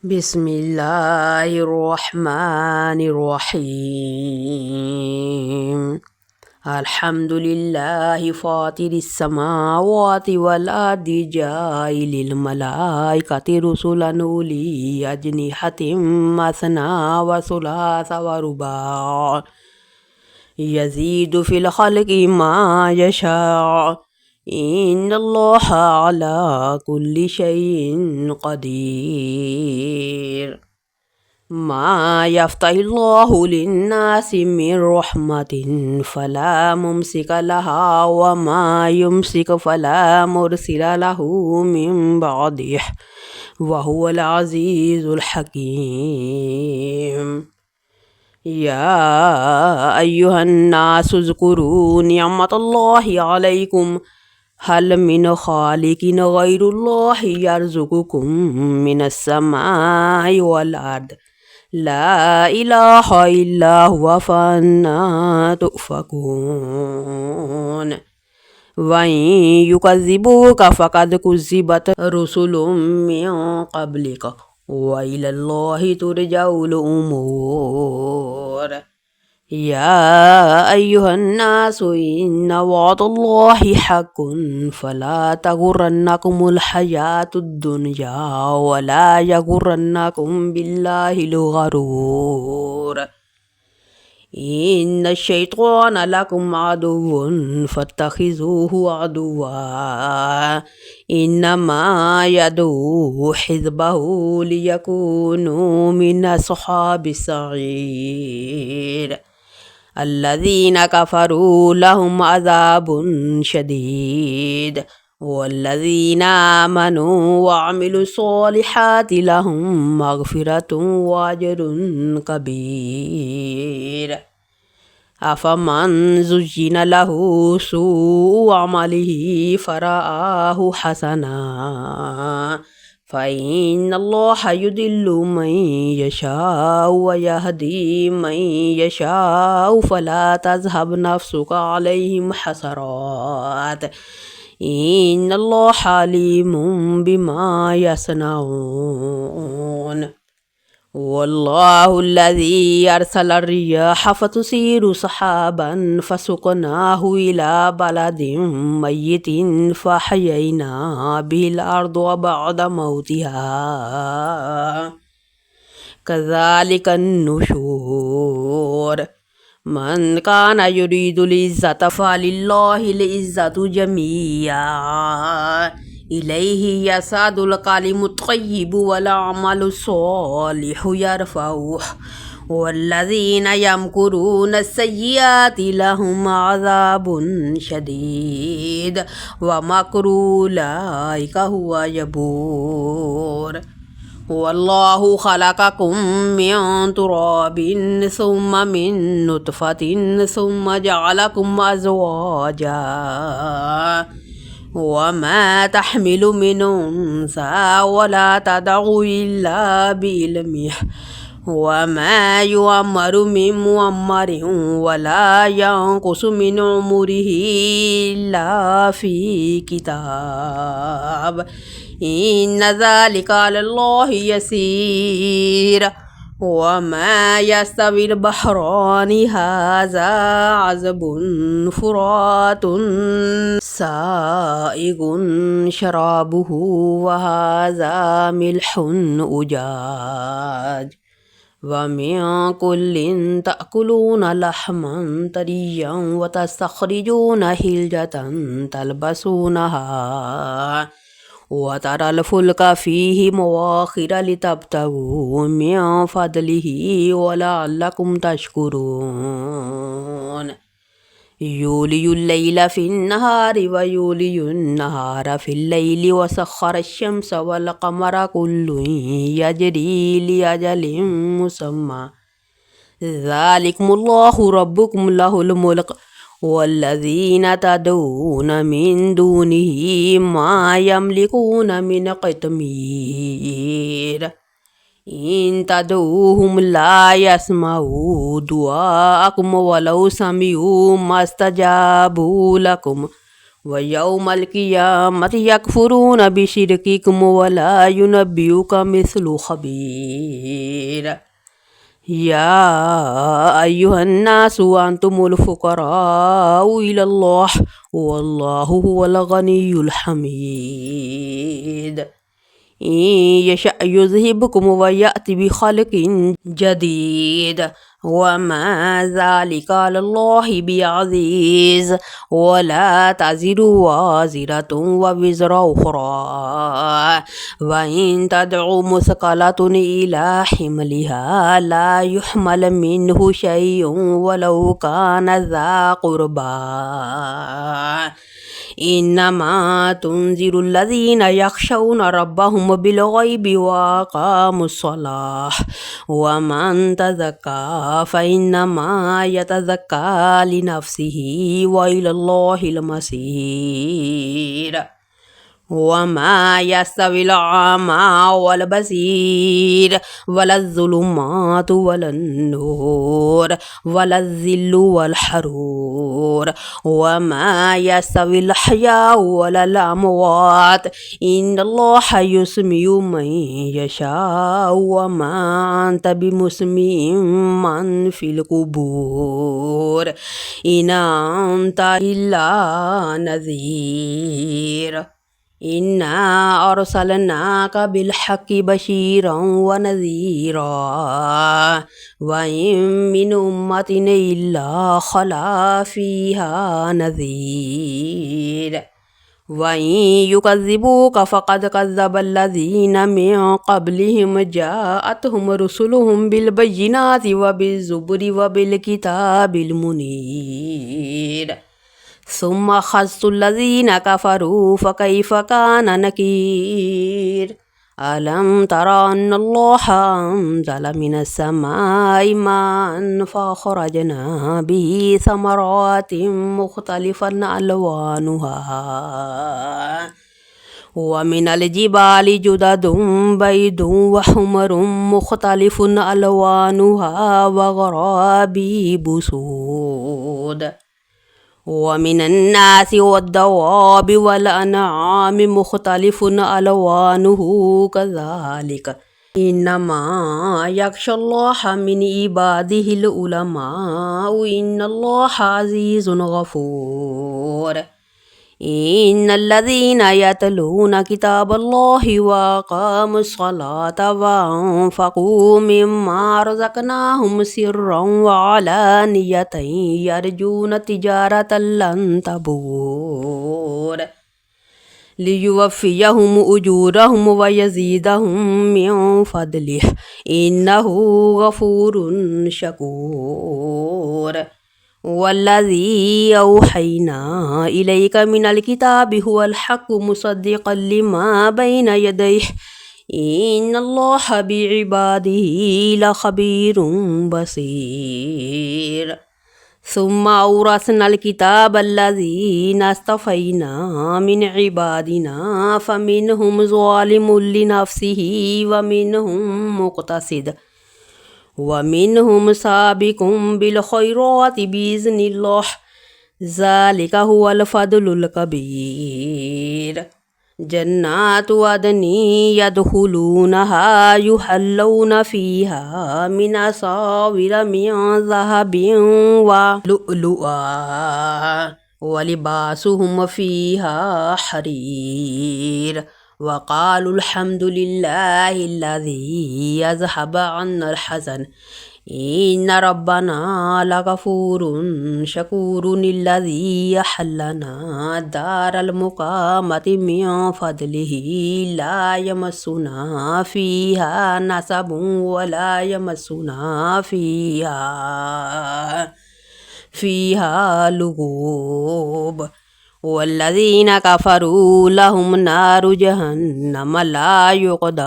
بسم الله الرحمن الرحيم. الحمد لله فاطر السماوات والأرض جاعل الملائكة رسلا أولي أجنحة مثنى وثلاث ورباع يزيد في الخلق ما يشاء إن الله على كل شيء قدير. ما يفتح الله للناس من رحمة فلا ممسك لها وما يمسك فلا مرسل له من بعده وهو العزيز الحكيم. يا أيها الناس اذكروا نعمة الله عليكم هل من خالق غير الله يرزقكم من السماء والأرض لا إله إلا هو فأنى تؤفكون. وإن يكذبوك فقد كذبت رسل من قبلك وإلى الله ترجع الأمور. يا أيها الناس إن وعد الله حق فلا تغرنكم الحياة الدنيا ولا يغرنكم بالله الغرور. إن الشيطان لكم عدو فاتخذوه عدوا إنما يدعو حزبه ليكونوا من أصحاب السعير. الذين كفروا لهم عذاب شديد والذين آمنوا وعملوا الصالحات لهم مغفرة وأجر كبير. أفمن زين له سوء عمله فرآه حسنا فإن الله يضل من يشاء ويهدي من يشاء فلا تذهب نفسك عليهم حسرات إن الله عليم بما يصنعون. والله الذي أرسل الرياح فتثير سحابا فسقناه إلى بلد ميت فأحيينا به الأرض بعد موتها كذلك النشور. من كان يريد العزة فلله العزة جميعا إليه يصعد الكلم الطيب والعمل الصالح يرفعه والذين يمكرون السيئات لهم عذاب شديد ومكر أولئك هو يبور. والله خلقكم من تراب ثم من نطفة ثم جعلكم أزواجا وما تحمل من أنثى ولا تدع إلا بعلمه وما يعمر من معمر ولا ينقص من عمره إلا في كتاب إن ذلك على الله يسير. وما يستوي البحران هذا عذب فرات سائغ شرابه وهذا ملح أجاج ومن كل تأكلون لحما طريا وتستخرجون حلية تلبسونها وترى الفلك فيه مواخر لتبتغوا من فضله ولعلكم تشكرون. يولي الليل في النهار ويولي النهار في الليل وسخر الشمس والقمر كل يجري لأجل مسمى ذلكم الله ربكم له الملك والذين تدعون من دونه ما يملكون من قطمير إن تدعوهم لا يسمعوا دعاءكم ولو سمعوا ما استجابوا لكم ويوم القيامة يكفرون بشرككم ولا ينبئك مثل خبير يا أيها الناس أنتم الفقراء إلى الله والله هو الغني الحميد إن يشأ يذهبكم ويأتي بخلق جديد وما ذلك على الله بعزيز ولا تزر وازرة وزر أخرى وإن تدع مثقلة إلى حملها لا يحمل منه شيء ولو كان ذا قربى إنما تنذر الذين يخشون ربهم بالغيب وأقاموا الصلاة ومن تزكى فإنما يتزكى لنفسه وإلى الله المصير وما يستوي الأعمى والبصير ولا الظلمات ولا النور ولا الظل والحرور وما يستوي الأحياء ولا الأموات إن الله يسمع من يشاء وما أنت بمسمع من في القبور إن أنت إلا نذير إنا أرسلناك بالحق بشيرا ونذيرا وإن من أمة إلا خلا فيها نذير وإن يكذبوك فقد كذب الذين من قبلهم جاءتهم رسلهم بالبينات وبالزبر وبالكتاب المنير ثم أخذت الذين كفروا فكيف كان نكير ألم تر أن الله أنزل من السماء ماء فأخرجنا به ثمرات مختلفا ألوانها ومن الجبال جدد بيض وحمر مختلف ألوانها وغرابيب سود ومن الناس والدواب والأنعام مختلف ألوانه كذلك إنما يخشى الله من عباده العلماء إن الله عزيز غفور إن الذين يتلون كتاب الله وأقاموا الصلاة وأنفقوا مما رزقناهم سرا وعلانية يرجون تجارة لن تبور ليوفيهم أجورهم ويزيدهم من فضله إنه غفور شكور والذي أوحينا إليك من الكتاب هو الحق مصدقا لما بين يديه إن الله بعباده لخبير بصير ثم أورثنا الكتاب الذين اصطفينا من عبادنا فمنهم ظالم لنفسه ومنهم مقتصد ومنهم سابق بالخيرات بإذن الله ذلك هو الفضل الكبير جنات عدن يدخلونها يحلون فيها من أساور من ذهب ولؤلؤا ولباسهم فيها حرير وقالوا الحمد لله الذي يذهب عنا الحزن إن ربنا لغفور شكور الذي أحلنا دار المقامة من فضله لا يمسنا فيها نصب ولا يمسنا فيها لغوب والذين كفروا لهم نار جهنم لا يقضى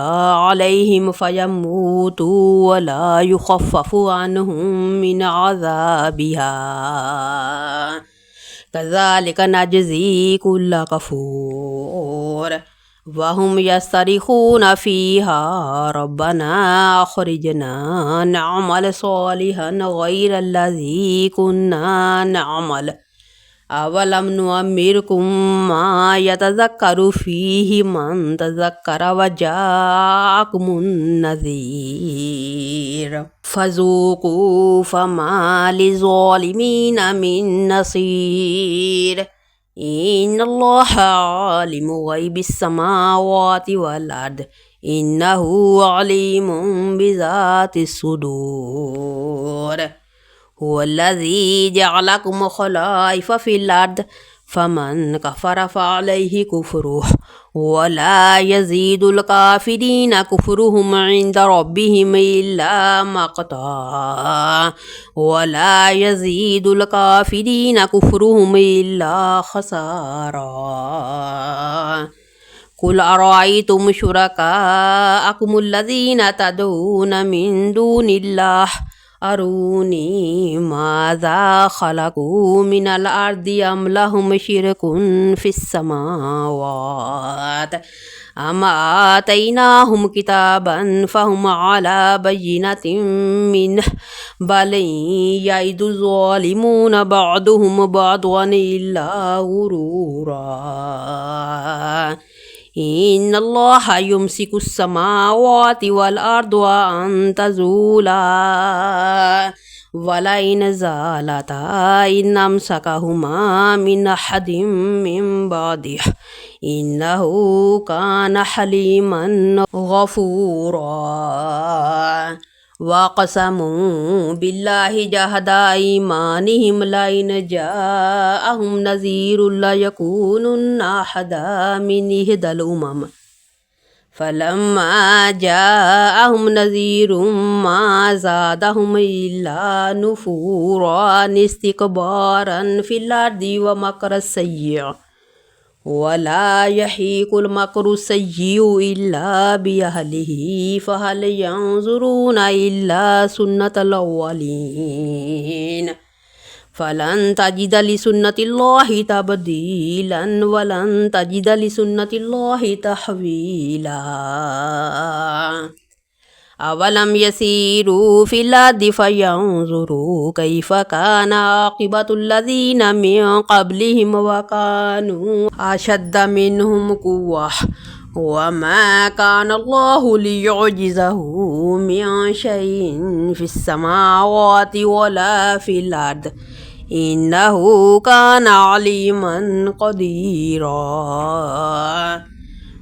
عليهم فيموتوا ولا يخفف عنهم من عذابها كذلك نجزي كل كفور وهم يصرخون فيها ربنا أخرجنا نعمل صالحا غير الذي كنا نعمل أولم نعمركم ما يتذكر فيه من تذكر وجاءكم النذير فذوقوا فما للظالمين من نصير إن الله عالم غيب السماوات والأرض إنه عليم بذات الصدور هو الذي جعلكم خلائف في الأرض فمن كفر فعليه كفره ولا يزيد الكافرين كفرهم عند ربهم إلا مقتا ولا يزيد الكافرين كفرهم إلا خسارا قل أرأيتم شركاءكم الذين تدعون من دون الله أروني ماذا خلقوا من الأرض أم لهم شرك في السماوات أم آتيناهم كتابا فهم على بينة منه بل يعد الظالمون بعضهم بعضا إلا غرورا إن الله يمسك السماوات والأرض أن تزولا ولئن زالتا إن أمسكهما من أحد من بعده إنه كان حليما غفورا وقسموا بالله جهد أيمانهم لئن جاءهم نذير ليكونن أحدا من إحدى الأمم فلما جاءهم نذير ما زادهم إلا نفورا استكبارا في الأرض ومكر السيء ولا يحيق المكر السيء إلا بأهله فهل ينظرون إلا سنة الأولين فلن تجد لسنة الله تبديلا ولن تجد لسنة الله تحويلا أولم يسيروا في الأرض فينظروا كيف كان عاقبة الذين من قبلهم وكانوا أشد منهم قوة وما كان الله ليعجزه من شيء في السماوات ولا في الأرض إنه كان عليما قديرا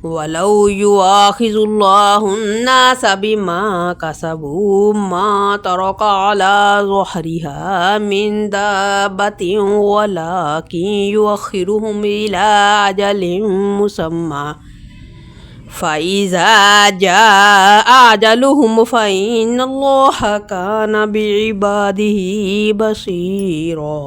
ولو يؤاخذ الله الناس بما كسبوا ما ترك على ظهرها من دابة ولكن يؤخرهم إلى أجل مسمى فإذا جاء أجلهم فإن الله كان بعباده بصيرا